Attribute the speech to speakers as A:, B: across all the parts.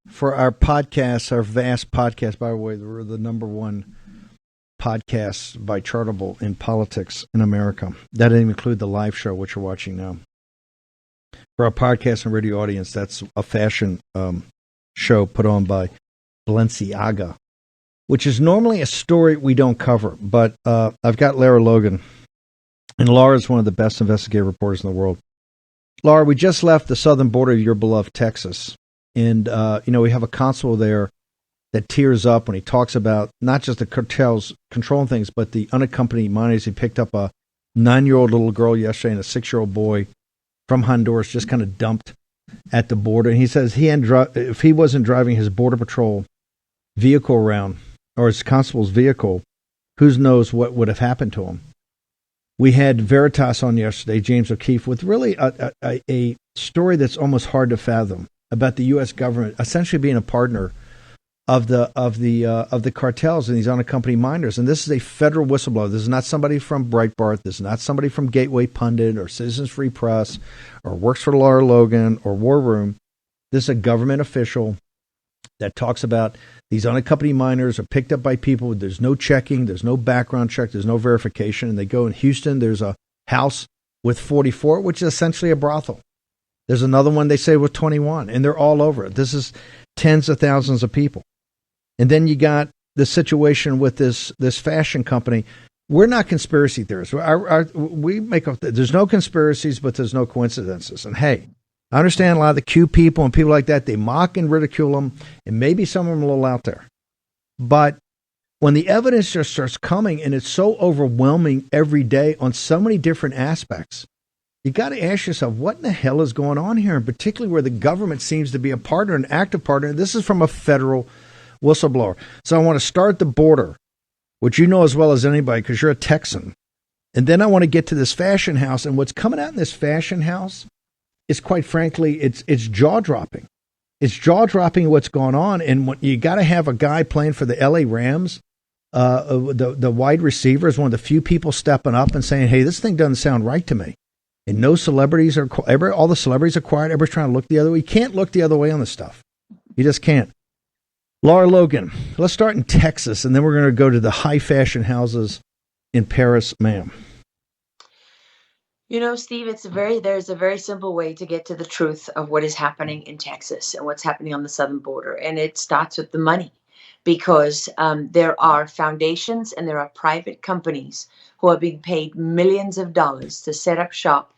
A: For our podcast, our vast podcast, by the way, we're the number one podcast by Chartable in politics in America. That didn't include the live show, which you're watching now. For our podcast and radio audience, that's a fashion show put on by Balenciaga, which is normally a story we don't cover. But I've got Lara Logan, and Lara is one of the best investigative reporters in the world. Lara, we just left the southern border of your beloved Texas. And, we have a consul there that tears up when he talks about not just the cartels controlling things, but the unaccompanied minors. He picked up a 9-year-old little girl yesterday and a 6-year-old boy from Honduras, just kind of dumped at the border. And he says if he wasn't driving his Border Patrol vehicle around, or his constable's vehicle, who knows what would have happened to him. We had Veritas on yesterday, James O'Keefe, with really a story that's almost hard to fathom, about the U.S. government essentially being a partner of the cartels and these unaccompanied minors. And this is a federal whistleblower. This is not somebody from Breitbart. This is not somebody from Gateway Pundit or Citizens Free Press or works for Lara Logan or War Room. This is a government official that talks about these unaccompanied minors are picked up by people. There's no checking. There's no background check. There's no verification. And they go in Houston. There's a house with 44, which is essentially a brothel. There's another one they say with 21, and they're all over it. This is tens of thousands of people. And then you got the situation with this fashion company. We're not conspiracy theorists. There's no conspiracies, but there's no coincidences. And hey, I understand a lot of the Q people and people like that, they mock and ridicule them, and maybe some of them are a little out there. But when the evidence just starts coming, and it's so overwhelming every day on so many different aspects, you got to ask yourself, what in the hell is going on here? And particularly where the government seems to be a partner, an active partner. This is from a federal whistleblower. So I want to start the border, which you know as well as anybody because you're a Texan. And then I want to get to this fashion house. And what's coming out in this fashion house is, quite frankly, it's jaw-dropping. It's jaw-dropping what's going on. And when you got to have a guy playing for the LA Rams, the wide receiver is one of the few people stepping up and saying, hey, this thing doesn't sound right to me. And no celebrities all the celebrities are quiet. Everybody's trying to look the other way. You can't look the other way on this stuff. You just can't. Lara Logan, let's start in Texas, and then we're going to go to the high fashion houses in Paris, ma'am.
B: Steve, there's a very simple way to get to the truth of what is happening in Texas and what's happening on the southern border. And it starts with the money, because there are foundations and there are private companies who are being paid millions of dollars to set up shop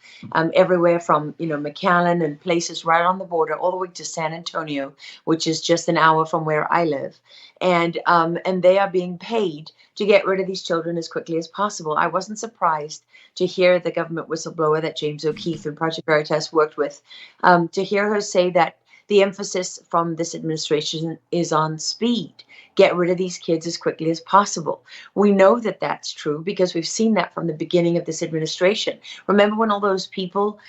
B: everywhere from, McAllen and places right on the border all the way to San Antonio, which is just an hour from where I live. And they are being paid to get rid of these children as quickly as possible. I wasn't surprised to hear the government whistleblower that James O'Keefe and Project Veritas worked with, to hear her say that the emphasis from this administration is on speed. Get rid of these kids as quickly as possible. We know that that's true because we've seen that from the beginning of this administration. Remember when all those people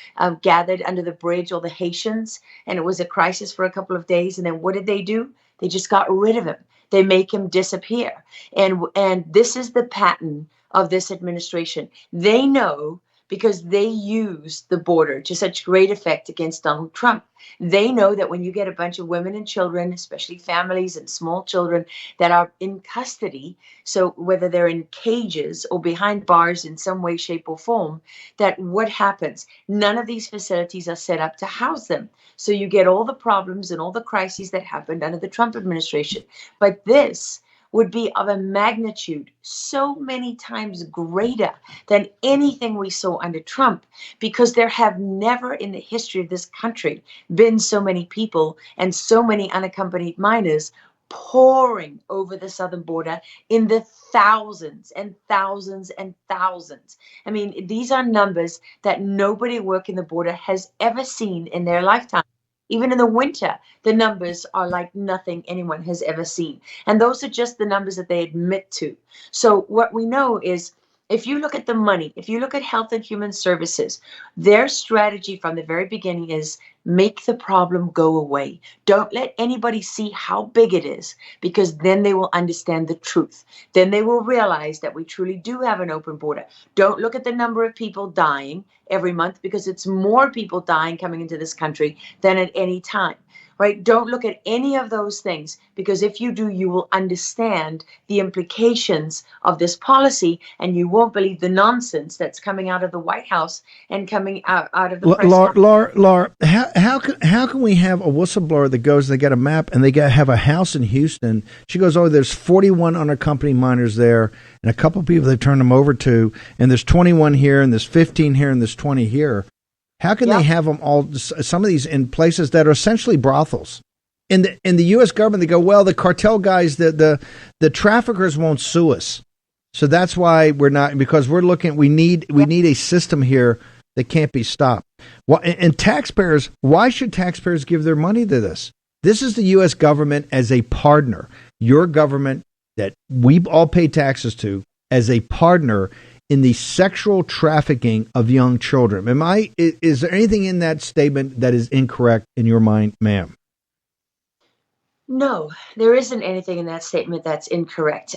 B: gathered under the bridge, all the Haitians, and it was a crisis for a couple of days, and then what did they do? They just got rid of him. They make him disappear. And this is the pattern of this administration. They know, because they used the border to such great effect against Donald Trump. They know that when you get a bunch of women and children, especially families and small children that are in custody, so whether they're in cages or behind bars in some way, shape, or form, that what happens? None of these facilities are set up to house them. So you get all the problems and all the crises that happened under the Trump administration. But this would be of a magnitude so many times greater than anything we saw under Trump, because there have never in the history of this country been so many people and so many unaccompanied minors pouring over the southern border in the thousands and thousands and thousands. I mean, these are numbers that nobody working the border has ever seen in their lifetime. Even in the winter, the numbers are like nothing anyone has ever seen. And those are just the numbers that they admit to. So what we know is, if you look at the money, if you look at Health and Human Services, their strategy from the very beginning is make the problem go away. Don't let anybody see how big it is, because then they will understand the truth. Then they will realize that we truly do have an open border. Don't look at the number of people dying every month, because it's more people dying coming into this country than at any time. Right? Don't look at any of those things, because if you do, you will understand the implications of this policy, and you won't believe the nonsense that's coming out of the White House and coming out of the press.
A: Laura, how can we have a whistleblower that goes, they get a map and they have a house in Houston? She goes, oh, there's 41 unaccompanied minors there, and a couple of people they turned them over to, and there's 21 here, and there's 15 here, and there's 20 here. How can they have them all, some of these in places that are essentially brothels? In the U.S. government, they go, well, the cartel guys, the traffickers won't sue us. So that's why we're not, because we're looking, we need a system here that can't be stopped. Well, and taxpayers, why should taxpayers give their money to this? This is the U.S. government as a partner. Your government that we all pay taxes to as a partner in the sexual trafficking of young children. Is there anything in that statement that is incorrect in your mind, ma'am?
B: No, there isn't anything in that statement that's incorrect.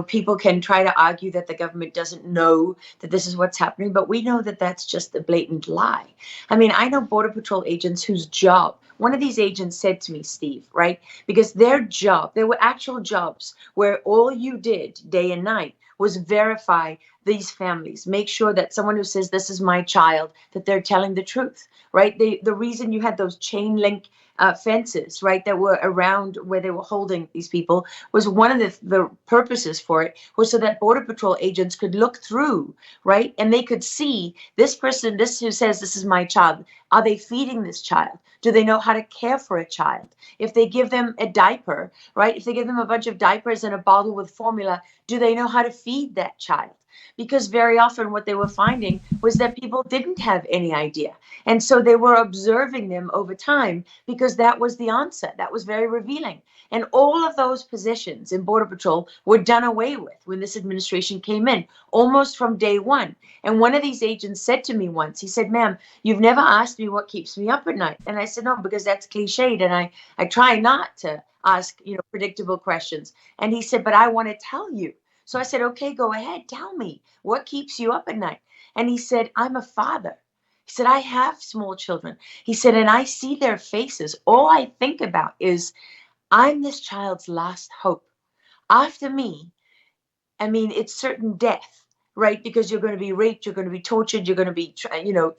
B: People can try to argue that the government doesn't know that this is what's happening, but we know that that's just a blatant lie. I mean, I know Border Patrol agents whose job, one of these agents said to me, Steve, right? Because their job, there were actual jobs where all you did day and night was verify these families, make sure that someone who says this is my child, that they're telling the truth, right? The reason you had those chain link fences, right, that were around where they were holding these people, was one of the purposes for it was so that Border Patrol agents could look through, right, and they could see this person, this who says this is my child, are they feeding this child? Do they know how to care for a child? If they give them a diaper, right, if they give them a bunch of diapers and a bottle with formula, do they know how to feed that child? Because very often what they were finding was that people didn't have any idea. And so they were observing them over time, because that was the answer. That was very revealing. And all of those positions in Border Patrol were done away with when this administration came in, almost from day one. And one of these agents said to me once, he said, ma'am, you've never asked me what keeps me up at night. And I said, no, because that's cliched. And I try not to ask, predictable questions. And he said, but I want to tell you. So I said, okay, go ahead. Tell me, what keeps you up at night? And he said, I'm a father. He said, I have small children. He said, and I see their faces. All I think about is, I'm this child's last hope. After me, I mean, it's certain death, right? Because you're going to be raped, you're going to be tortured, you're going to be,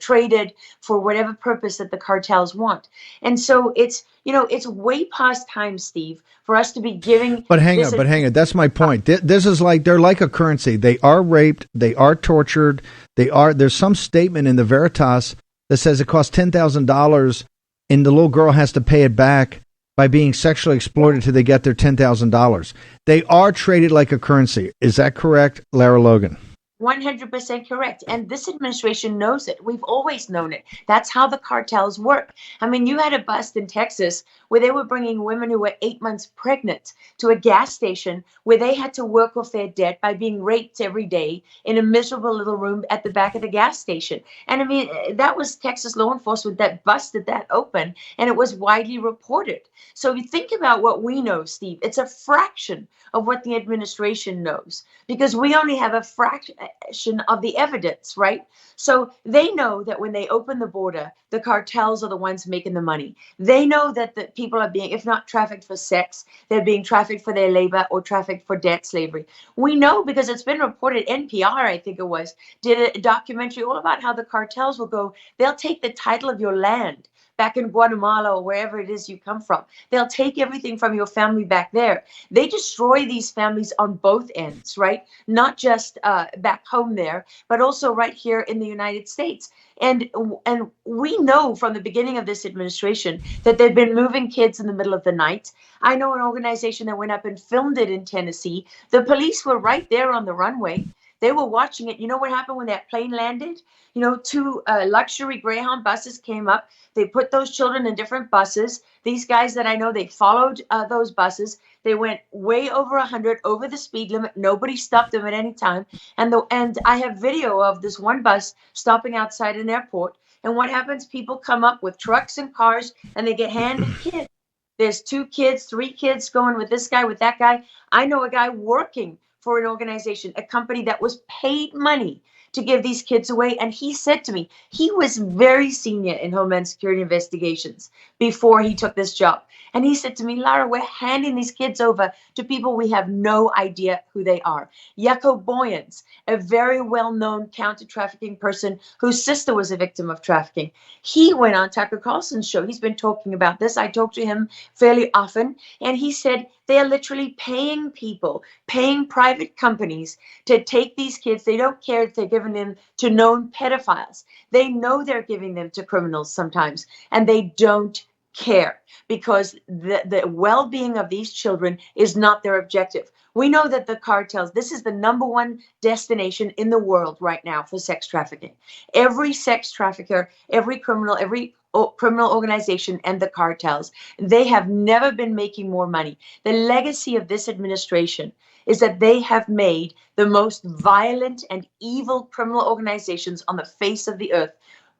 B: traded for whatever purpose that the cartels want. And so it's way past time, Steve, for us to be giving.
A: But hang on. That's my point. This is like, they're like a currency. They are raped. They are tortured. There's some statement in the Veritas that says it costs $10,000 and the little girl has to pay it back by being sexually exploited till they get their $10,000. They are traded like a currency. Is that correct, Lara Logan?
B: 100% correct. And this administration knows it. We've always known it. That's how the cartels work. I mean, you had a bust in Texas where they were bringing women who were 8 months pregnant to a gas station where they had to work off their debt by being raped every day in a miserable little room at the back of the gas station. And I mean, that was Texas law enforcement that busted that open, and it was widely reported. So if you think about what we know, Steve, it's a fraction of what the administration knows, because we only have a fraction of the evidence, right? So they know that when they open the border, the cartels are the ones making the money. They know that the people are being, if not trafficked for sex, they're being trafficked for their labor or trafficked for debt slavery. We know because it's been reported. NPR, I think it was, did a documentary all about how the cartels will go, they'll take the title of your land, back in Guatemala or wherever it is you come from. They'll take everything from your family back there. They destroy these families on both ends, right? Not just back home there, but also right here in the United States. And we know from the beginning of this administration that they've been moving kids in the middle of the night. I know an organization that went up and filmed it in Tennessee. The police were right there on the runway. They were watching it. You know what happened when that plane landed? You know, two luxury Greyhound buses came up. They put those children in different buses. These guys that I know, they followed those buses. They went way over 100, over the speed limit. Nobody stopped them at any time. And I have video of this one bus stopping outside an airport. And what happens? People come up with trucks and cars, and they get handed kids. There's 2 kids, 3 kids going with this guy, with that guy. I know a guy working for an organization, a company that was paid money to give these kids away. And he said to me, he was very senior in Homeland Security investigations before he took this job. And he said to me, Lara, we're handing these kids over to people we have no idea who they are. Jaco Boyens, a very well-known counter-trafficking person whose sister was a victim of trafficking. He went on Tucker Carlson's show. He's been talking about this. I talk to him fairly often. And he said they are literally paying people, paying private companies to take these kids. They don't care if they're giving them to known pedophiles. They know they're giving them to criminals sometimes, and they don't care, because the well-being of these children is not their objective. We know that the cartels, this is the #1 destination in the world right now for sex trafficking. Every sex trafficker, every criminal organization, and the cartels, they have never been making more money. The legacy of this administration is that they have made the most violent and evil criminal organizations on the face of the earth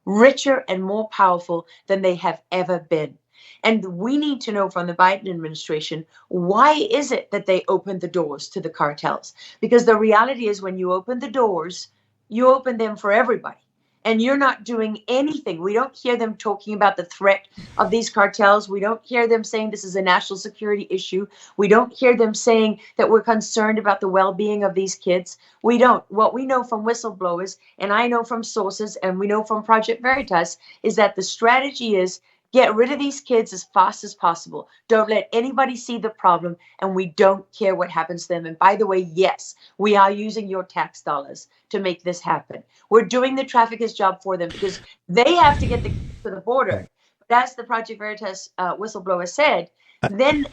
B: richer and more powerful than they have ever been. And we need to know from the Biden administration, why is it that they opened the doors to the cartels? Because the reality is, when you open the doors, you open them for everybody. And you're not doing anything. We don't hear them talking about the threat of these cartels. We don't hear them saying this is a national security issue. We don't hear them saying that we're concerned about the well-being of these kids. We don't. What we know from whistleblowers, and I know from sources, and we know from Project Veritas, is that the strategy is get rid of these kids as fast as possible. Don't let anybody see the problem, and we don't care what happens to them. And by the way, yes, we are using your tax dollars to make this happen. We're doing the traffickers' job for them, because they have to get the kids to the border. But as the Project Veritas whistleblower said, then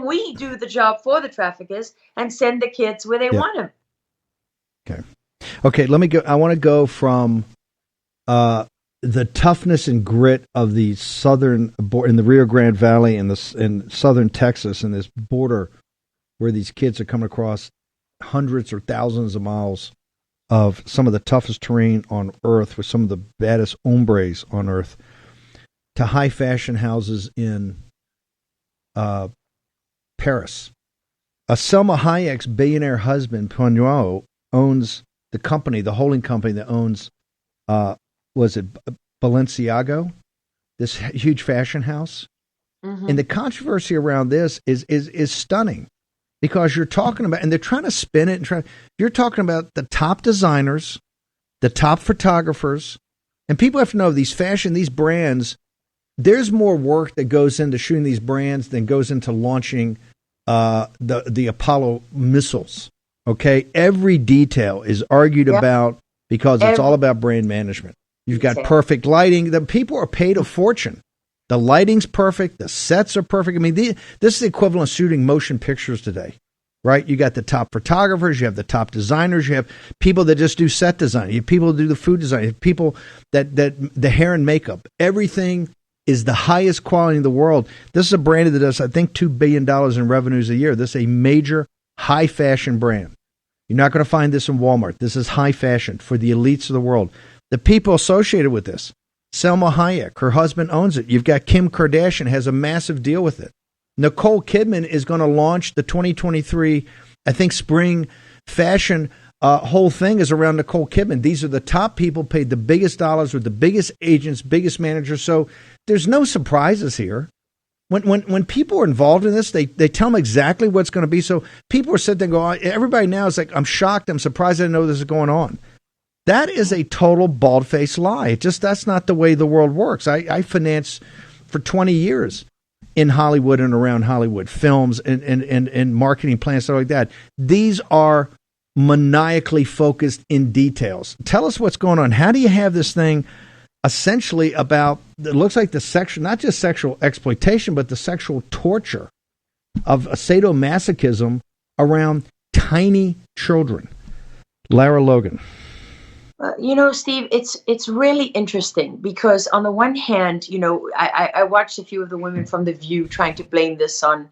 B: we do the job for the traffickers and send the kids where they want them.
A: Okay. Let me go. I want to go from the toughness and grit of the southern in the Rio Grande Valley in southern Texas, in this border where these kids are coming across hundreds or thousands of miles of some of the toughest terrain on earth with some of the baddest hombres on earth, to high fashion houses in Paris. Selma Hayek's billionaire husband, Pagno, owns the company, the holding company that owns was it Balenciaga, this huge fashion house? Mm-hmm. And the controversy around this is stunning, because you're talking about, and they're trying to spin it, you're talking about the top designers, the top photographers, and people have to know these brands, there's more work that goes into shooting these brands than goes into launching the Apollo missiles. Okay? Every detail is argued about, because it's all about brand management. You've got perfect lighting. The people are paid a fortune. The lighting's perfect. The sets are perfect. I mean, this is the equivalent of shooting motion pictures today, right? You got the top photographers. You have the top designers. You have people that just do set design. You have people that do the food design. You have people that the hair and makeup. Everything is the highest quality in the world. This is a brand that does, I think, $2 billion in revenues a year. This is a major high fashion brand. You're not going to find this in Walmart. This is high fashion for the elites of the world. The people associated with this, Selma Hayek, her husband owns it. You've got Kim Kardashian has a massive deal with it. Nicole Kidman is going to launch the 2023, I think, spring fashion whole thing is around Nicole Kidman. These are the top people paid the biggest dollars with the biggest agents, biggest managers. So there's no surprises here. When people are involved in this, they tell them exactly what's going to be. So people are sitting there and go, everybody now is like, I'm shocked. I'm surprised I didn't know this is going on. That is a total bald-faced lie. That's not the way the world works. I financed for 20 years in Hollywood and around Hollywood, films and marketing plans, stuff like that. These are maniacally focused in details. Tell us what's going on. How do you have this thing essentially about, it looks like the sexual, not just sexual exploitation, but the sexual torture of a sadomasochism around tiny children? Lara Logan.
B: Steve, it's really interesting because on the one hand, I watched a few of the women from The View trying to blame this on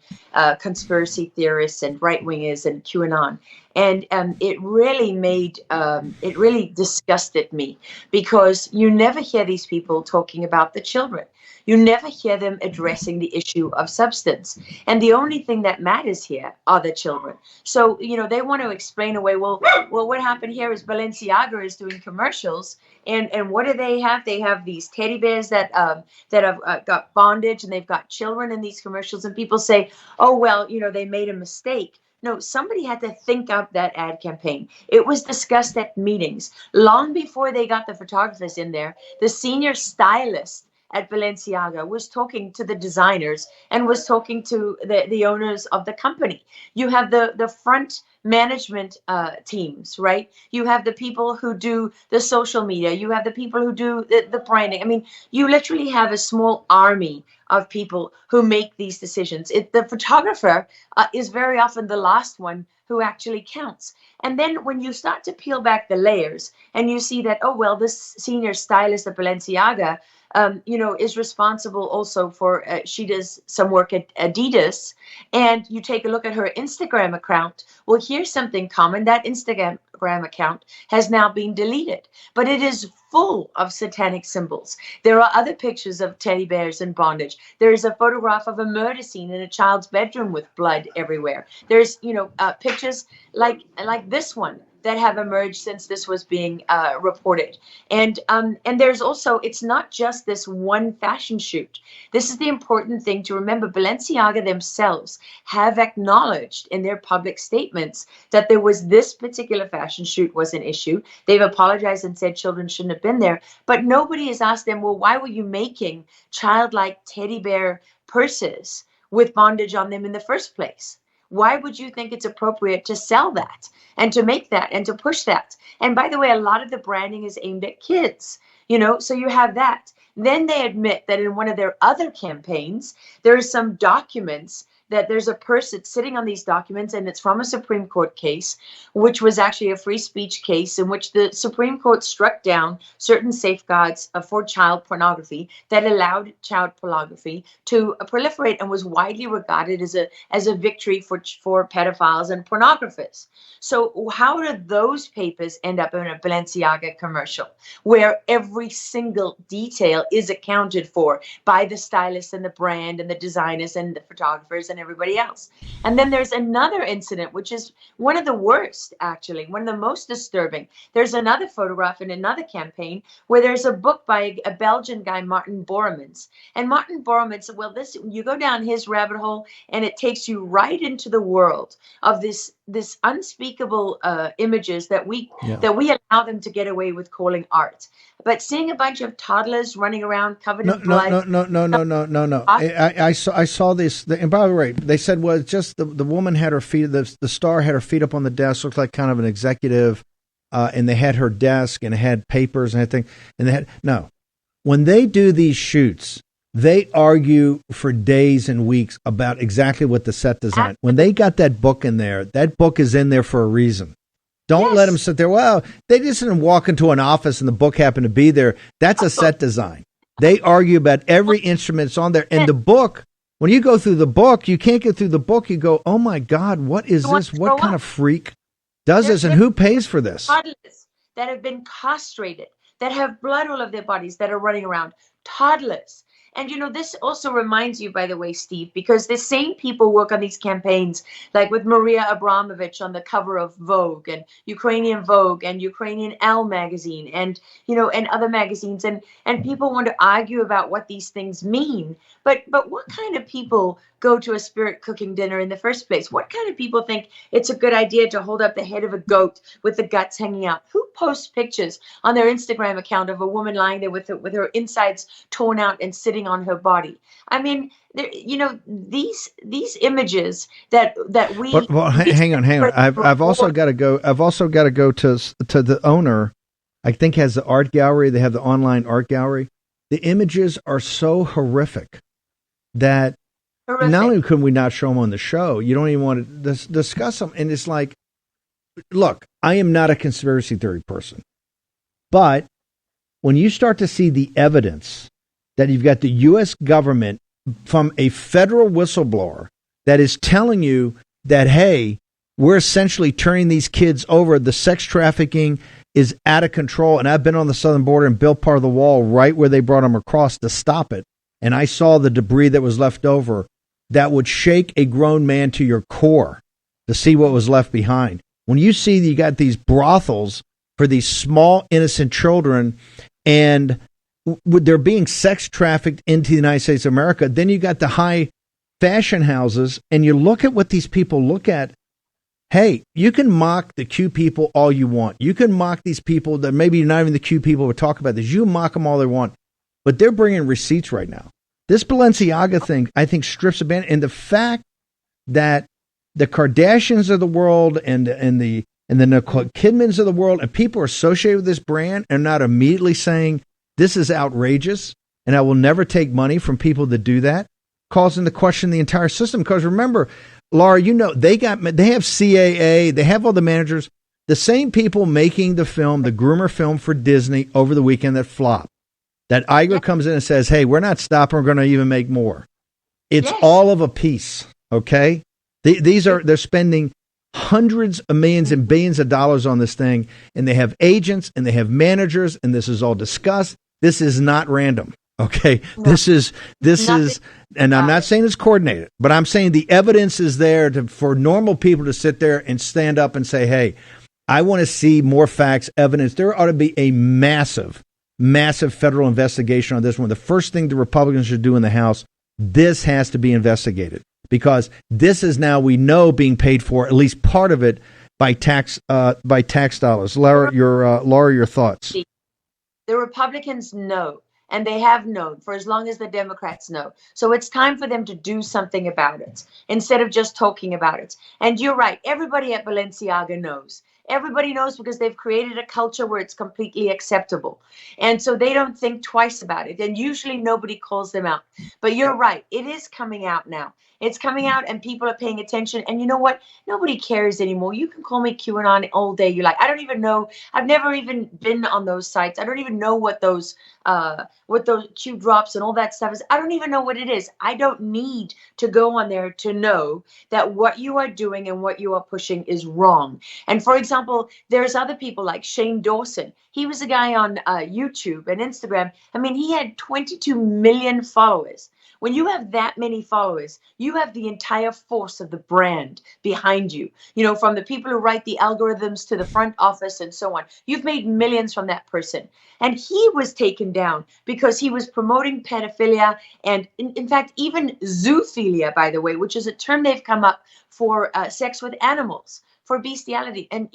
B: conspiracy theorists and right-wingers and QAnon. And it really disgusted me because you never hear these people talking about the children. You never hear them addressing the issue of substance. And the only thing that matters here are the children. So, they want to explain away, well, what happened here is Balenciaga is doing commercials. And what do they have? They have these teddy bears that have got bondage, and they've got children in these commercials. And people say, oh, well, they made a mistake. No, somebody had to think up that ad campaign. It was discussed at meetings. Long before they got the photographers in there, the senior stylist at Balenciaga was talking to the designers and was talking to the owners of the company. You have the front management teams, right? You have the people who do the social media. You have the people who do the branding. I mean, you literally have a small army of people who make these decisions. The photographer is very often the last one who actually counts. And then when you start to peel back the layers and you see that, oh, well, this senior stylist at Balenciaga is responsible also for, she does some work at Adidas, and you take a look at her Instagram account. Well, here's something common. That Instagram account has now been deleted, but it is full of satanic symbols. There are other pictures of teddy bears in bondage. There is a photograph of a murder scene in a child's bedroom with blood everywhere. There's, pictures like this one that have emerged since this was being reported. And there's also, it's not just this one fashion shoot. This is the important thing to remember. Balenciaga themselves have acknowledged in their public statements that there was this particular fashion shoot was an issue. They've apologized and said children shouldn't have been there. But nobody has asked them, well, why were you making childlike teddy bear purses with bondage on them in the first place? Why would you think it's appropriate to sell that and to make that and to push that? And by the way, a lot of the branding is aimed at kids, so you have that. Then they admit that in one of their other campaigns, there are some documents that there's a person sitting on these documents, and it's from a Supreme Court case, which was actually a free speech case in which the Supreme Court struck down certain safeguards for child pornography that allowed child pornography to proliferate and was widely regarded as a victory for pedophiles and pornographers. So how do those papers end up in a Balenciaga commercial where every single detail is accounted for by the stylist and the brand and the designers and the photographers and everybody else? And then there's another incident, which is one of the worst, actually, one of the most disturbing. There's another photograph in another campaign where there's a book by a Belgian guy, Martin Boremans. And Martin Boremans, well, you go down his rabbit hole and it takes you right into the world of this unspeakable images that we allow them to get away with calling art. But seeing a bunch of toddlers running around covered in blood.
A: No. I saw this. And by the way, they said, well, just the woman had her feet, the star had her feet up on the desk, looked like kind of an executive, and they had her desk and it had papers and everything. And when they do these shoots, they argue for days and weeks about exactly what the set design. When they got that book in there, that book is in there for a reason. Don't let them sit there. Well, they just didn't walk into an office and the book happened to be there. That's a set design. They argue about every instrument that's on there. And the book, when you go through the book, you can't get through the book. You go, oh my God, what is this? What kind of freak does this? And who pays for this?
B: Toddlers that have been castrated, that have blood all over their bodies, that are running around. Toddlers. And this also reminds you, by the way, Steve, because the same people work on these campaigns, like with Maria Abramovich on the cover of Vogue and Ukrainian Elle magazine, and other magazines, and people want to argue about what these things mean. But what kind of people go to a spirit cooking dinner in the first place? What kind of people think it's a good idea to hold up the head of a goat with the guts hanging out? Who posts pictures on their Instagram account of a woman lying there with her insides torn out and sitting on her body? I mean, these images that we.
A: Well, hang on. I've also got to go. I've also got to go to the owner. I think has the art gallery. They have the online art gallery. The images are so horrific that not only can we not show them on the show, you don't even want to discuss them. And it's like, look, I am not a conspiracy theory person, but when you start to see the evidence that you've got the U.S. government from a federal whistleblower that is telling you that, hey, we're essentially turning these kids over, the sex trafficking is out of control. And I've been on the southern border and built part of the wall right where they brought them across to stop it. And I saw the debris that was left over that would shake a grown man to your core to see what was left behind. When you see that you got these brothels for these small, innocent children, and they're being sex trafficked into the United States of America, then you got the high fashion houses, and you look at what these people look at. Hey, you can mock the Q people all you want. You can mock these people that maybe not even the Q people would talk about this. You mock them all they want. But they're bringing receipts right now. This Balenciaga thing, I think, strips a Bannon. And the fact that the Kardashians of the world and the Nicole Kidmans of the world and people associated with this brand are not immediately saying this is outrageous and I will never take money from people that do that, calls into question the entire system. Because remember, Lara, they have CAA, they have all the managers, the same people making the film, the groomer film for Disney over the weekend that flopped. That Iger comes in and says, hey, we're not stopping, we're going to even make more. It's all of a piece, okay? They're spending hundreds of millions and billions of dollars on this thing, and they have agents and they have managers, and this is all discussed. This is not random. Okay, no. This is, and I'm not saying it's coordinated, but I'm saying the evidence is there for normal people to sit there and stand up and say, hey, I want to see more facts, evidence. There ought to be a massive federal investigation on this one. The first thing the Republicans should do in the House, this has to be investigated because this is now, we know, being paid for, at least part of it, by tax dollars. Lara, your thoughts.
B: The Republicans know. And they have known for as long as the Democrats know. So it's time for them to do something about it instead of just talking about it. And you're right. Everybody at Balenciaga knows. Everybody knows because they've created a culture where it's completely acceptable. And so they don't think twice about it. And usually nobody calls them out. But you're right. It is coming out now. It's coming out and people are paying attention. And you know what? Nobody cares anymore. You can call me QAnon all day. You're like, I don't even know. I've never even been on those sites. I don't even know what those Q drops and all that stuff is. I don't even know what it is. I don't need to go on there to know that what you are doing and what you are pushing is wrong. And for example, there's other people like Shane Dawson. He was a guy on YouTube and Instagram. I mean, he had 22 million followers. When you have that many followers, you have the entire force of the brand behind you. From the people who write the algorithms to the front office and so on. You've made millions from that person. And he was taken down because he was promoting pedophilia and, in fact, even zoophilia, by the way, which is a term they've come up for sex with animals, for bestiality. And,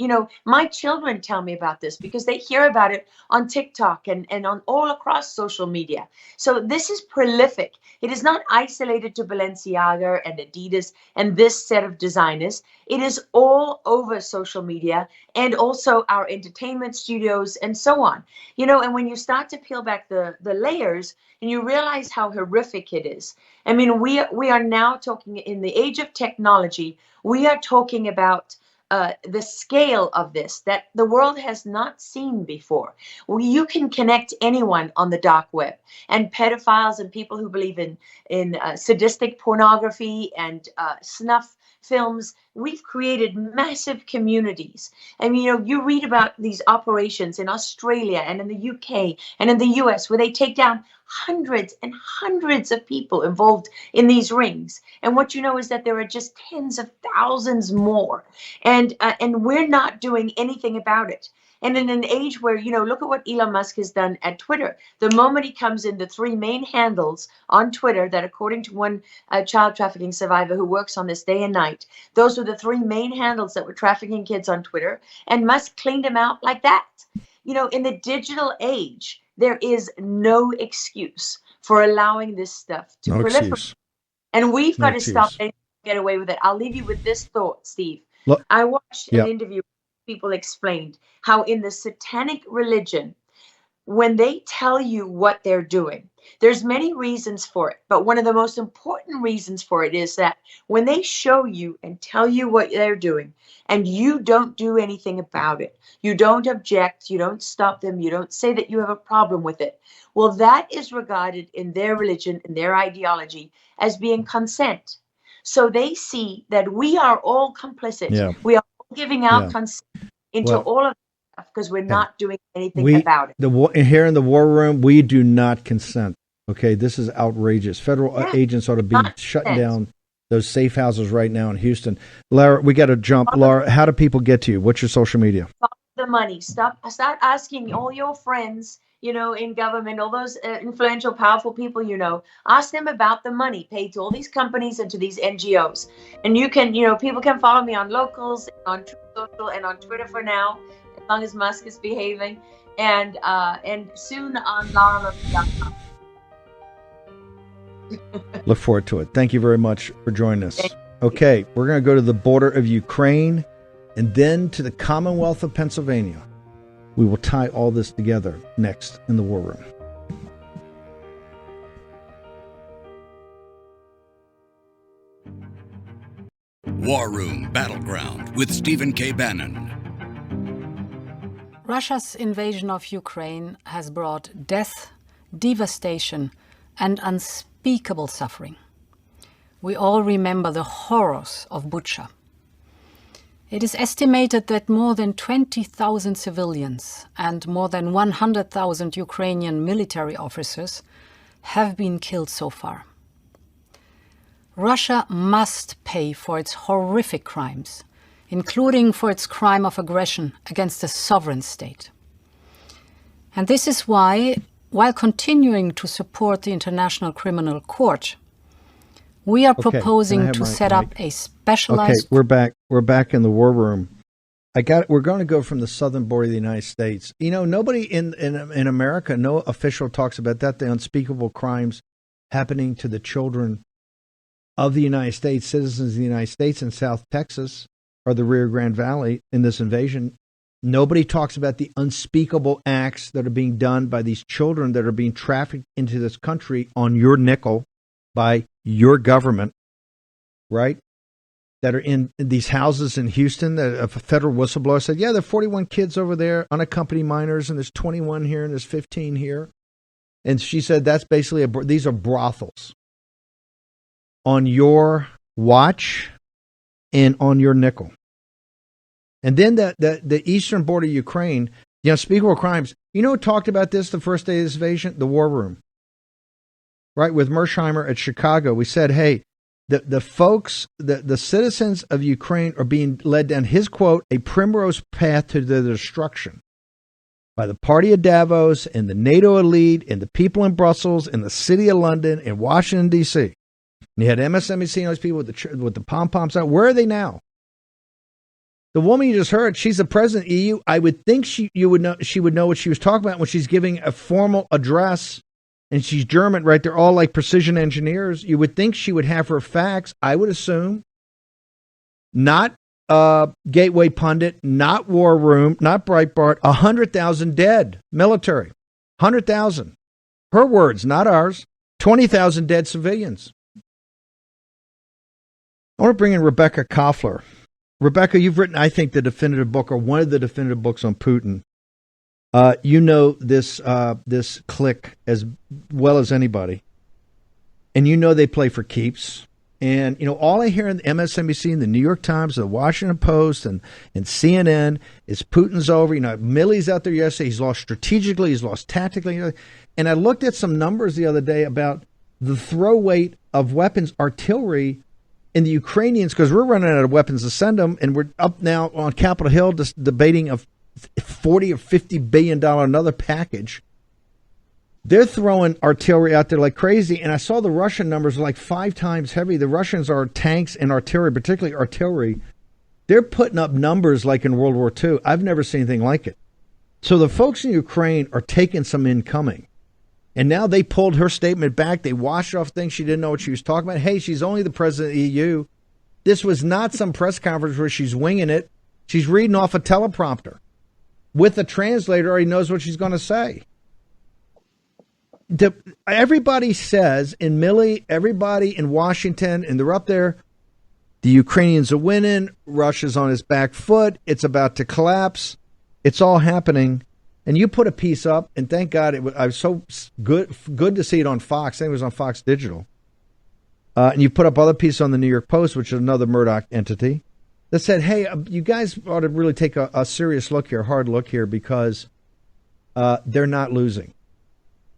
B: my children tell me about this because they hear about it on TikTok and on all across social media. So this is prolific. It is not isolated to Balenciaga and Adidas and this set of designers. It is all over social media and also our entertainment studios and so on. And when you start to peel back the layers and you realize how horrific it is. I mean, we are now talking in the age of technology. We are talking about the scale of this that the world has not seen before. You can connect anyone on the dark web, and pedophiles and people who believe in sadistic pornography and snuff films. We've created massive communities. And you read about these operations in Australia and in the UK and in the US where they take down hundreds and hundreds of people involved in these rings. And what you know is that there are just tens of thousands more. And we're not doing anything about it. And in an age where, look at what Elon Musk has done at Twitter. The moment he comes in, the three main handles on Twitter that, according to one child trafficking survivor who works on this day and night, those were the three main handles that were trafficking kids on Twitter. And Musk cleaned them out like that. In the digital age, there is no excuse for allowing this stuff to proliferate. Excuse. And we've got to stop and get away with it. I'll leave you with this thought, Steve. Look, I watched an interview where people explained how in the satanic religion, when they tell you what they're doing, there's many reasons for it. But one of the most important reasons for it is that when they show you and tell you what they're doing and you don't do anything about it, you don't object, you don't stop them, you don't say that you have a problem with it. Well, that is regarded in their religion, in their ideology, as being consent. So they see that we are all complicit. Yeah. We are all giving our consent into all of stuff because we're not doing anything about it.
A: Here in the war room, we do not consent. Okay, this is outrageous. Federal agents ought to be shutting down those safe houses right now in Houston. Lara, we got to jump. Lara, how do people get to you? What's your social media?
B: Follow the money. Start asking all your friends, in government, all those influential, powerful people, ask them about the money paid to all these companies and to these NGOs. And you can, people can follow me on Locals, on Truth Social, and on Twitter for now, as long as Musk is behaving, and soon on LaraLogan.com.
A: Look forward to it. Thank you very much for joining us. Okay, we're going to go to the border of Ukraine and then to the Commonwealth of Pennsylvania. We will tie all this together next in the War Room.
C: War Room Battleground with Stephen K. Bannon.
D: Russia's invasion of Ukraine has brought death, devastation, and unspeakable suffering. We all remember the horrors of Bucha. It is estimated that more than 20,000 civilians and more than 100,000 Ukrainian military officers have been killed so far. Russia must pay for its horrific crimes, including for its crime of aggression against a sovereign state. And this is why, while continuing to support the International Criminal Court, we are proposing to set up a specialized...
A: Okay, we're back in the War Room. We're going to go from the southern border of the United States. Nobody in America, no official talks about that, the unspeakable crimes happening to the children of the United States, citizens of the United States in South Texas or the Rio Grande Valley in this invasion. Nobody talks about the unspeakable acts that are being done by these children that are being trafficked into this country on your nickel by your government, right? That are in these houses in Houston. That a federal whistleblower said, yeah, there are 41 kids over there, unaccompanied minors, and there's 21 here and there's 15 here. And she said that's basically, these are brothels on your watch and on your nickel. And then the eastern border of Ukraine, the unspeakable crimes. Who talked about this the first day of this invasion? The War Room. Right, with Mersheimer at Chicago, we said, hey, the folks, the citizens of Ukraine are being led down, his quote, a primrose path to their destruction by the party of Davos and the NATO elite and the people in Brussels and the city of London and Washington, D.C. And you had MSNBC and those people with the pom-poms out. Where are they now? The woman you just heard, she's the president of the EU. I would think she would know what she was talking about when she's giving a formal address. And she's German, right? They're all like precision engineers. You would think she would have her facts, I would assume. Not Gateway Pundit, not War Room, not Breitbart. 100,000 dead military. 100,000. Her words, not ours. 20,000 dead civilians. I want to bring in Rebekah Koffler. Rebekah, you've written, I think, the definitive book, or one of the definitive books on Putin. This clique as well as anybody, and they play for keeps, And, all I hear in the MSNBC and the New York Times, the Washington Post, and CNN is Putin's over. Milley's out there yesterday. He's lost strategically. He's lost tactically. And I looked at some numbers the other day about the throw weight of weapons, artillery in the Ukrainians, because we're running out of weapons to send them. And we're up now on Capitol Hill debating a $40 or $50 billion another package. They're throwing artillery out there like crazy, and I saw the Russian numbers are like 5 times heavy. The Russians are tanks and artillery, particularly artillery. They're putting up numbers like in World War II. I've never seen anything like it. So the folks in Ukraine are taking some incoming. And now they pulled her statement back. They washed off things she didn't know what she was talking about. Hey, she's only the president of the EU. This was not some press conference where she's winging it. She's reading off a teleprompter with a translator already knows what she's going to say. Everybody says in Milley, everybody in Washington, and they're up there, the Ukrainians are winning, Russia's on its back foot, it's about to collapse, it's all happening. And you put a piece up, and thank God, I was so good to see it on Fox. I think it was on Fox Digital. And you put up other pieces on the New York Post, which is another Murdoch entity, that said, hey, you guys ought to really take a serious look here, hard look here, because they're not losing.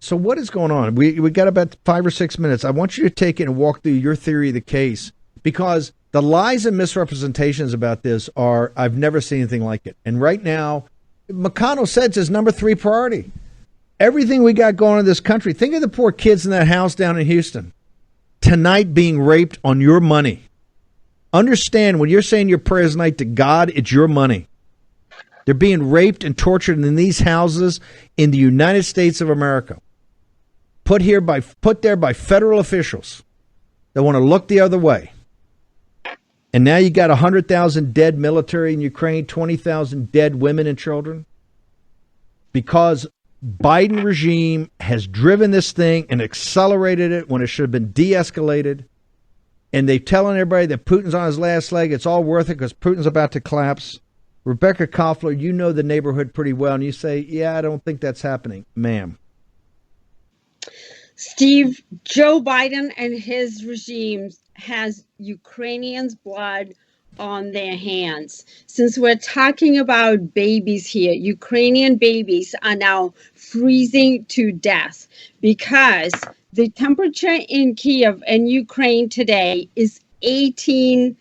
A: So what is going on? We got about 5 or 6 minutes. I want you to take it and walk through your theory of the case, because the lies and misrepresentations about this are, I've never seen anything like it. And right now, McConnell said it's his number 3 priority. Everything we got going on in this country. Think of the poor kids in that house down in Houston tonight being raped on your money. Understand, when you're saying your prayers tonight to God, it's your money. They're being raped and tortured in these houses in the United States of America. Put there by federal officials that want to look the other way. And now you got 100,000 dead military in Ukraine, 20,000 dead women and children, because Biden regime has driven this thing and accelerated it when it should have been de-escalated. And they're telling everybody that Putin's on his last leg. It's all worth it because Putin's about to collapse. Rebekah Koffler, you know the neighborhood pretty well, and you say, yeah, I don't think that's happening. Ma'am.
E: Steve, Joe Biden and his regime has Ukrainians' blood on their hands. Since we're talking about babies here, Ukrainian babies are now freezing to death because the temperature in Kiev and Ukraine today is 18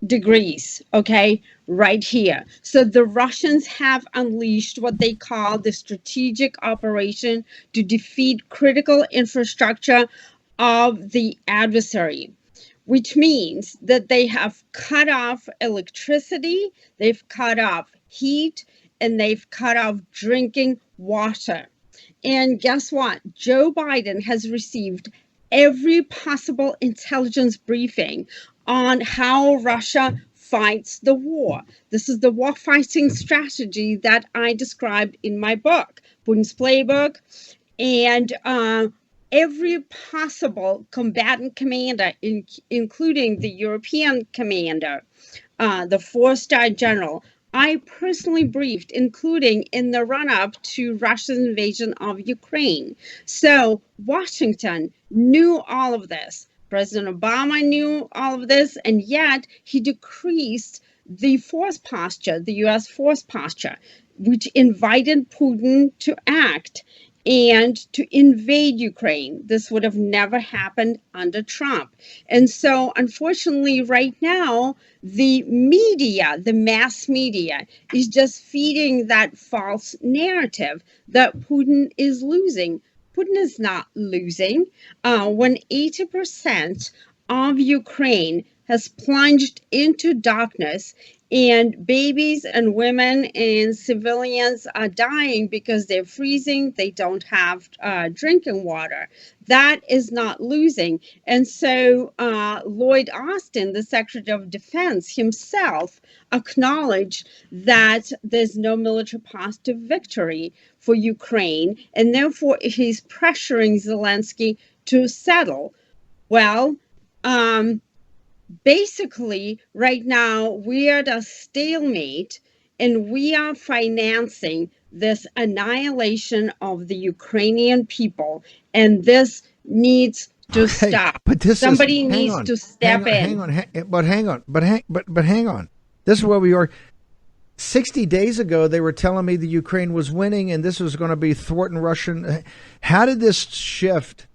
E: degrees, okay, right here. So the Russians have unleashed what they call the strategic operation to defeat critical infrastructure of the adversary, which means that they have cut off electricity, they've cut off heat, and they've cut off drinking water. And guess what? Joe Biden has received every possible intelligence briefing on how Russia fights the war. This is the war fighting strategy that I described in my book, Putin's Playbook. And every possible combatant commander, including the European commander, the 4-star general, I personally briefed, including in the run-up to Russia's invasion of Ukraine. So Washington knew all of this. President Obama knew all of this, and yet he decreased the force posture, the U.S. force posture, which invited Putin to act and to invade Ukraine. This would have never happened under Trump. And so, unfortunately, right now, the media, the mass media, is just feeding that false narrative that Putin is losing. Putin is not losing. When 80% of Ukraine has plunged into darkness and babies and women and civilians are dying because they're freezing, they don't have drinking water. That is not losing. And so Lloyd Austin, the Secretary of Defense himself, acknowledged that there's no military path to victory for Ukraine, and therefore he's pressuring Zelensky to settle. Well, basically, right now, we are at a stalemate, and we are financing this annihilation of the Ukrainian people, and this needs to
A: Okay,
E: stop.
A: but this
E: Somebody
A: is,
E: needs to step in.
A: But hang on. This is where we are. 60 days ago, they were telling me the Ukraine was winning and this was going to be thwarting Russian. How did this shift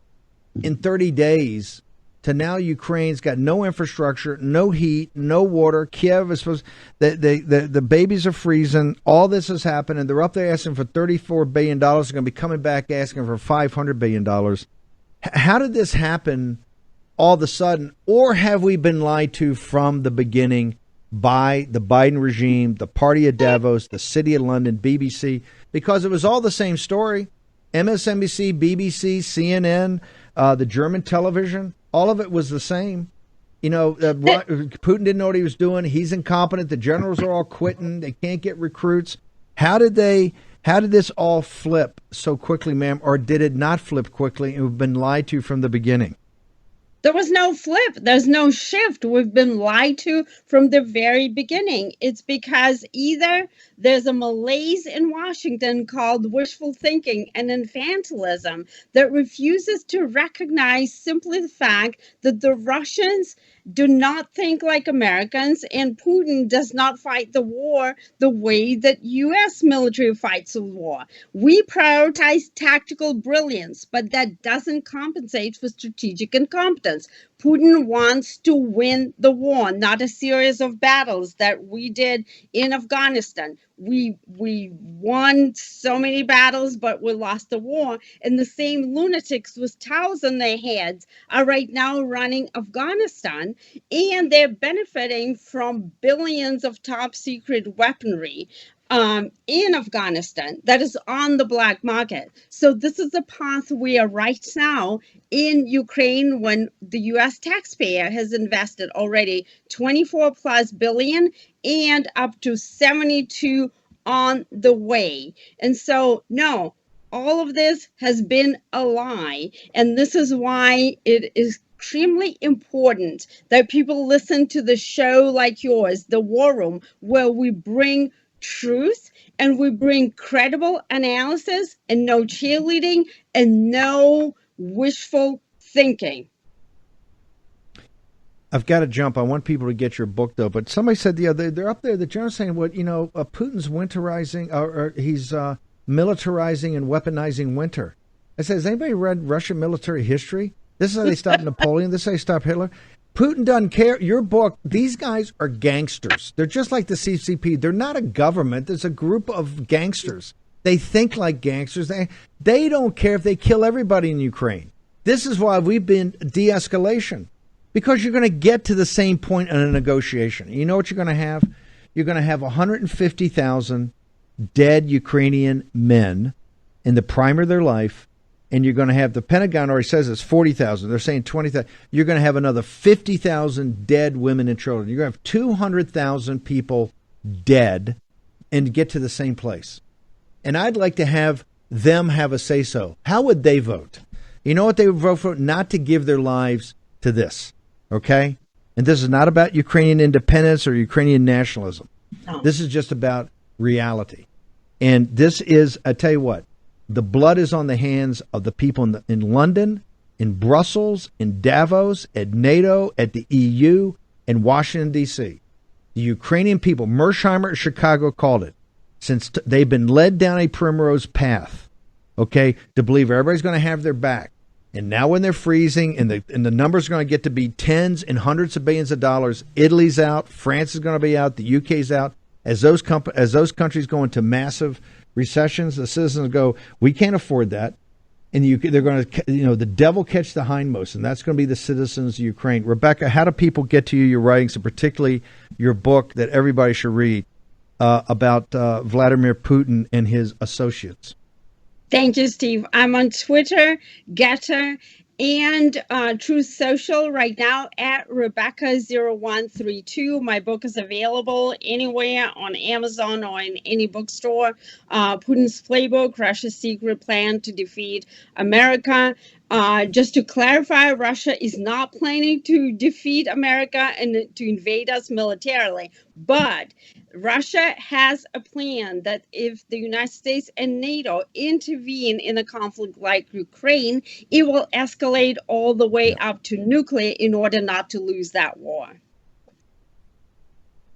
A: in 30 days to now Ukraine's got no infrastructure, no heat, no water? Kiev is supposed, the babies are freezing. All this has happened, and they're up there asking for $34 billion. They're going to be coming back asking for $500 billion. How did this happen all of a sudden? Or have we been lied to from the beginning by the Biden regime, the Party of Davos, the City of London, BBC? Because it was all the same story. MSNBC, BBC, CNN, the German television, all of it was the same. You know, Putin didn't know what he was doing. He's incompetent. The generals are all quitting. They can't get recruits. How did this all flip so quickly, ma'am? Or did it not flip quickly and we've been lied to from the beginning?
E: There was no flip. There's no shift. We've been lied to from the very beginning. It's because either there's a malaise in Washington called wishful thinking and infantilism that refuses to recognize simply the fact that the Russians do not think like Americans, and Putin does not fight the war the way that U.S. military fights the war. We prioritize tactical brilliance, but that doesn't compensate for strategic incompetence. Putin wants to win the war, not a series of battles that we did in Afghanistan. We won so many battles, but we lost the war. And the same lunatics with towels on their heads are right now running Afghanistan, and they're benefiting from billions of top secret weaponry in Afghanistan that is on the black market. So this is the path we are right now in Ukraine, when the U.S. taxpayer has invested already 24 plus billion and up to 72 on the way. And so, no, all of this has been a lie. And this is why it is extremely important that people listen to the show like yours, The War Room, where we bring truth and we bring credible analysis and no cheerleading and no wishful thinking.
A: I've got to jump. I want people to get your book, though. But somebody said the other day, they're up there, the general's saying, Putin's winterizing, or he's militarizing and weaponizing winter. I said, has anybody read Russian military history? This is how they stopped Napoleon. This is how they stopped Hitler. Putin doesn't care. Your book, these guys are gangsters. They're just like the CCP. They're not a government. There's a group of gangsters. They think like gangsters. They don't care if they kill everybody in Ukraine. This is why we've been de-escalation, because you're going to get to the same point in a negotiation. You know what you're going to have? You're going to have 150,000 dead Ukrainian men in the prime of their life. And you're going to have, the Pentagon already says it's 40,000. They're saying 20,000. You're going to have another 50,000 dead women and children. You're going to have 200,000 people dead and get to the same place. And I'd like to have them have a say-so. How would they vote? You know what they would vote for? Not to give their lives to this, okay? And this is not about Ukrainian independence or Ukrainian nationalism. No. This is just about reality. And this is, I tell you what, the blood is on the hands of the people in London, in Brussels, in Davos, at NATO, at the EU, and Washington, D.C. The Ukrainian people, Mersheimer at Chicago called it, since they've been led down a primrose path, okay, to believe everybody's going to have their back. And now when they're freezing and the numbers are going to get to be tens and hundreds of billions of dollars, Italy's out, France is going to be out, the UK's out. As those countries go into massive recessions, the citizens go, we can't afford that. And they're going to, the devil catch the hindmost, and that's going to be the citizens of Ukraine. Rebekah, how do people get to you, your writings, and particularly your book that everybody should read about Vladimir Putin and his associates?
E: Thank you, Steve. I'm on Twitter, Getter, and Truth Social right now at Rebekah0132. My book is available anywhere on Amazon or in any bookstore. Putin's Playbook, Russia's Secret Plan to Defeat America. Just to clarify, Russia is not planning to defeat America and to invade us militarily, but Russia has a plan that if the United States and NATO intervene in a conflict like Ukraine, it will escalate all the way up to nuclear in order not to lose that war.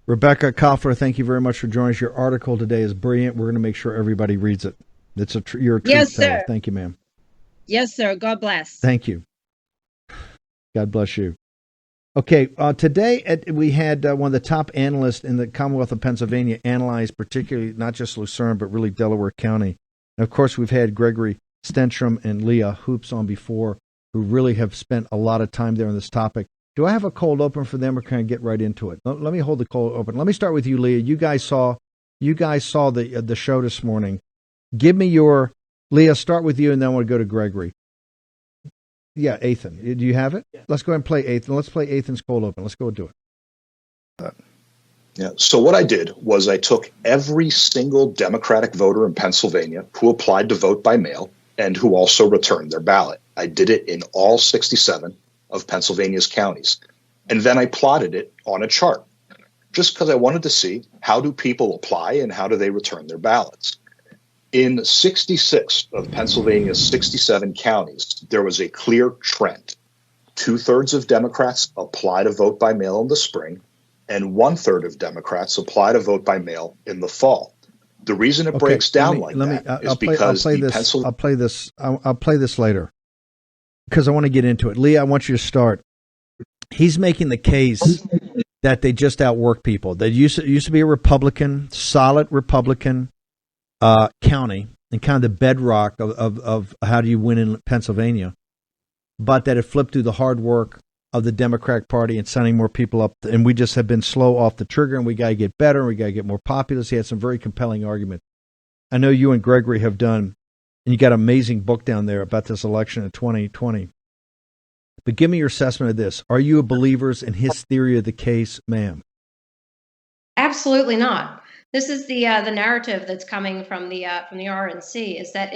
A: Rebekah Koffler, thank you very much for joining us. Your article today is brilliant. We're going to make sure everybody reads it. You're a truth
E: Yes,
A: teller.
E: sir.
A: Thank you, ma'am.
E: Yes, sir. God bless.
A: Thank you. God bless you. Okay, today we had one of the top analysts in the Commonwealth of Pennsylvania analyze particularly not just Lucerne, but really Delaware County. And of course, we've had Gregory, Stenstrom, and Leah Hoops on before, who really have spent a lot of time there on this topic. Do I have a cold open for them, or can I get right into it? Let me hold the cold open. Let me start with you, Leah. You guys saw the show this morning. Give me your Leah. Start with you, and then we'll go to Gregory. Yeah, Ethan. Do you have it? Yeah. Let's go ahead and play Ethan. Let's play Ethan's cold open. Let's go do it.
F: Yeah. So what I did was I took every single Democratic voter in Pennsylvania who applied to vote by mail and who also returned their ballot. I did it in all 67 of Pennsylvania's counties. And then I plotted it on a chart just because I wanted to see how do people apply and how do they return their ballots. In 66 of Pennsylvania's 67 counties, there was a clear trend. 2/3 of Democrats apply to vote by mail in the spring, and 1/3 of Democrats apply to vote by mail in the fall. The reason it breaks down like that is because
A: I'll play this later because I want to get into it. Leah, I want you to start. He's making the case that they just outwork people. They used to be a Republican, solid Republican county and kind of the bedrock of how do you win in Pennsylvania, but that it flipped through the hard work of the Democratic Party and sending more people up. And we just have been slow off the trigger, and we got to get better, and we got to get more populous. He had some very compelling arguments. I know you and Gregory have done, and you got an amazing book down there about this election in 2020. But give me your assessment of this. Are you a believers in his theory of the case, ma'am?
G: Absolutely not. This is the narrative that's coming from the RNC, is that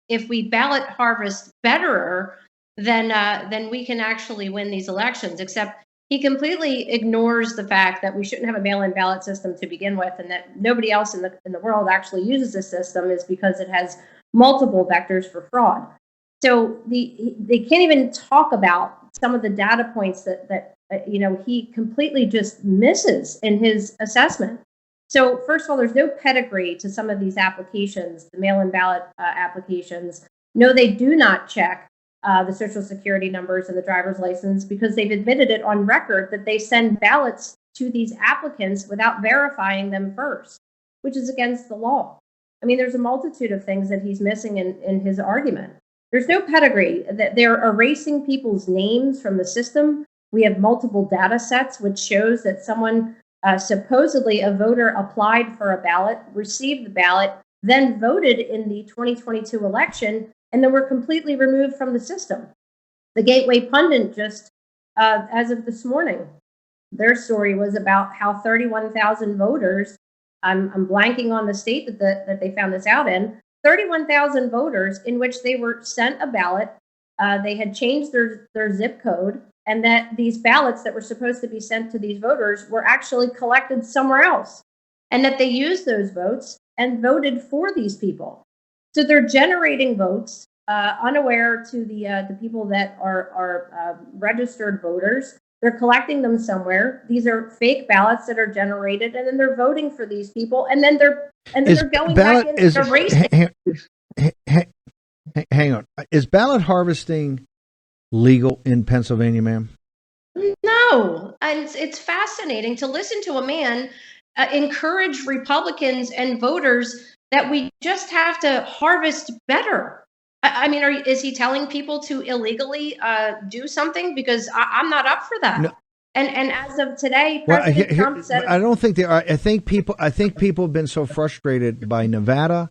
G: if we ballot harvest better, then we can actually win these elections. Except he completely ignores the fact that we shouldn't have a mail-in ballot system to begin with, and that nobody else in the world actually uses this system is because it has multiple vectors for fraud. So they can't even talk about some of the data points that he completely just misses in his assessment. So first of all, there's no pedigree to some of these applications, the mail-in ballot applications. No, they do not check the social security numbers and the driver's license because they've admitted it on record that they send ballots to these applicants without verifying them first, which is against the law. I mean, there's a multitude of things that he's missing in his argument. There's no pedigree. That they're erasing people's names from the system. We have multiple data sets, which shows that someone supposedly a voter applied for a ballot, received the ballot, then voted in the 2022 election, and then were completely removed from the system. The Gateway Pundit just, as of this morning, their story was about how 31,000 voters, I'm blanking on the state that they found this out in, 31,000 voters in which they were sent a ballot, they had changed their zip code, and that these ballots that were supposed to be sent to these voters were actually collected somewhere else, and that they used those votes and voted for these people. So they're generating votes unaware to the people that are registered voters. They're collecting them somewhere. These are fake ballots that are generated, and then they're voting for these people, and then they're going back and they're racing.
A: Hang on. Is ballot harvesting legal in Pennsylvania, ma'am?
G: No, and it's fascinating to listen to a man encourage Republicans and voters that we just have to harvest better. I mean, is he telling people to illegally do something? Because I'm not up for that. No. And as of today, President Trump said,
A: I don't think they are. I think people have been so frustrated by Nevada,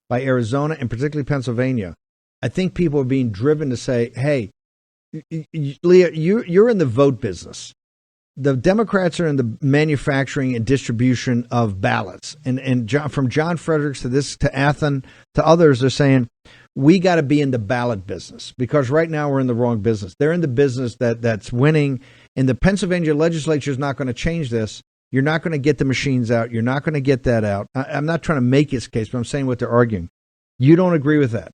A: by Arizona, and particularly Pennsylvania. I think people are being driven to say, "Hey, Leah, you're in the vote business. The Democrats are in the manufacturing and distribution of ballots." And from John Fredericks to Athen to others, they're saying we got to be in the ballot business because right now we're in the wrong business. They're in the business that's winning, and the Pennsylvania legislature is not going to change this You're not going to get the machines out. You're not going to get that out. I'm not trying to make his case, but I'm saying what they're arguing. You don't agree with that?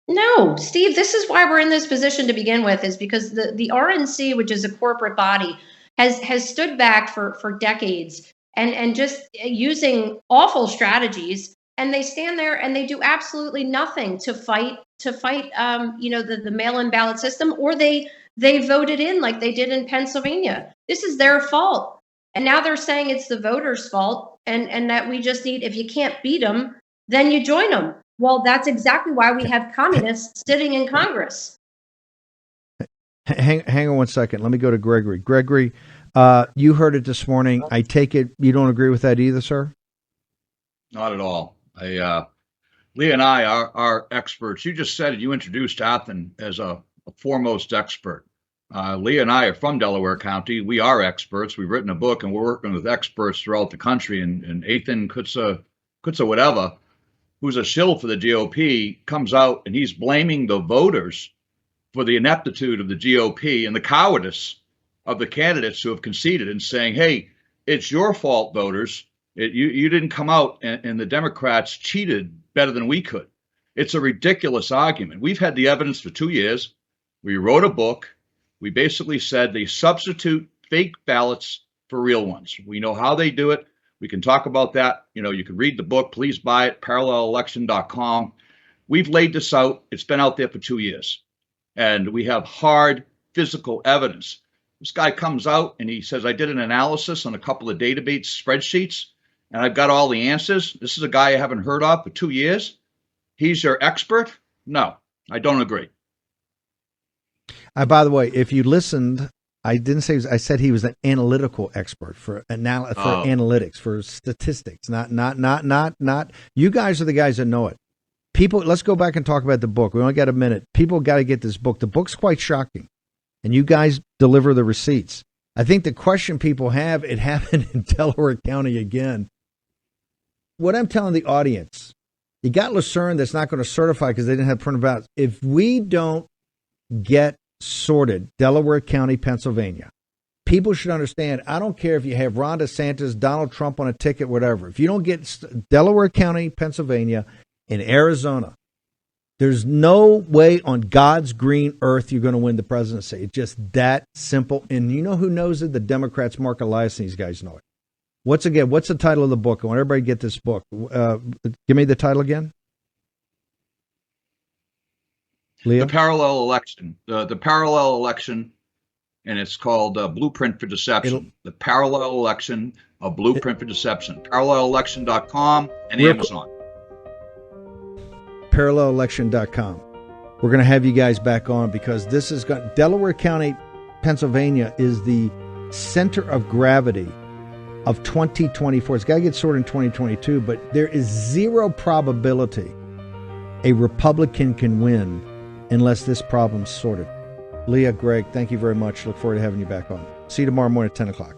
G: No, Steve, this is why we're in this position to begin with, is because the RNC, which is a corporate body, has stood back for decades and just using awful strategies. And they stand there and they do absolutely nothing to fight the mail-in ballot system, or they voted in like they did in Pennsylvania. This is their fault. And now they're saying it's the voters' fault, and that we just need, if you can't beat them, then you join them. Well, that's exactly why we have communists sitting in Congress.
A: Hang on one second. Let me go to Gregory. Gregory, you heard it this morning. I take it you don't agree with that either, sir?
H: Not at all. Leah and I are experts. You just said it. You introduced Athen as a foremost expert. Leah and I are from Delaware County. We are experts. We've written a book, and we're working with experts throughout the country. And Athen Kutza whatever, who's a shill for the GOP, comes out and he's blaming the voters for the ineptitude of the GOP and the cowardice of the candidates who have conceded, and saying, hey, it's your fault, voters. You didn't come out, and the Democrats cheated better than we could. It's a ridiculous argument. We've had the evidence for 2 years. We wrote a book. We basically said they substitute fake ballots for real ones. We know how they do it. We can talk about that. You can read the book. Please buy it, parallelelection.com. We've laid this out. It's been out there for 2 years. And we have hard physical evidence. This guy comes out and he says, I did an analysis on a couple of database spreadsheets, and I've got all the answers. This is a guy I haven't heard of for 2 years. He's your expert? No, I don't agree.
A: By the way, if you listened, I didn't say, I said he was an analytical expert for analytics, for statistics, not. You guys are the guys that know it. People, let's go back and talk about the book. We only got a minute. People got to get this book. The book's quite shocking, and you guys deliver the receipts. I think the question people have, it happened in Delaware County again. What I'm telling the audience, you got Lucerne that's not going to certify because they didn't have printed ballots. If we don't get sorted, Delaware County, Pennsylvania, people should understand, I don't care if you have Ron DeSantis, Donald Trump on a ticket, whatever. If you don't get Delaware County, Pennsylvania, and Arizona, there's no way on God's green earth you're going to win the presidency. It's just that simple. And you know who knows it? The Democrats, Mark Elias, and these guys know it. What's the title of the book? I want everybody to get this book. Give me the title again. Leah?
H: The parallel election. The parallel election, and it's called Blueprint for Deception. The parallel election, a blueprint for deception. Parallelelection.com and Amazon.
A: Parallelelection.com. We're going to have you guys back on because this is Delaware County, Pennsylvania is the center of gravity of 2024. It's got to get sorted in 2022, but there is zero probability a Republican can win unless this problem's sorted. Leah, Greg, thank you very much. Look forward to having you back on. See you tomorrow morning at 10 o'clock.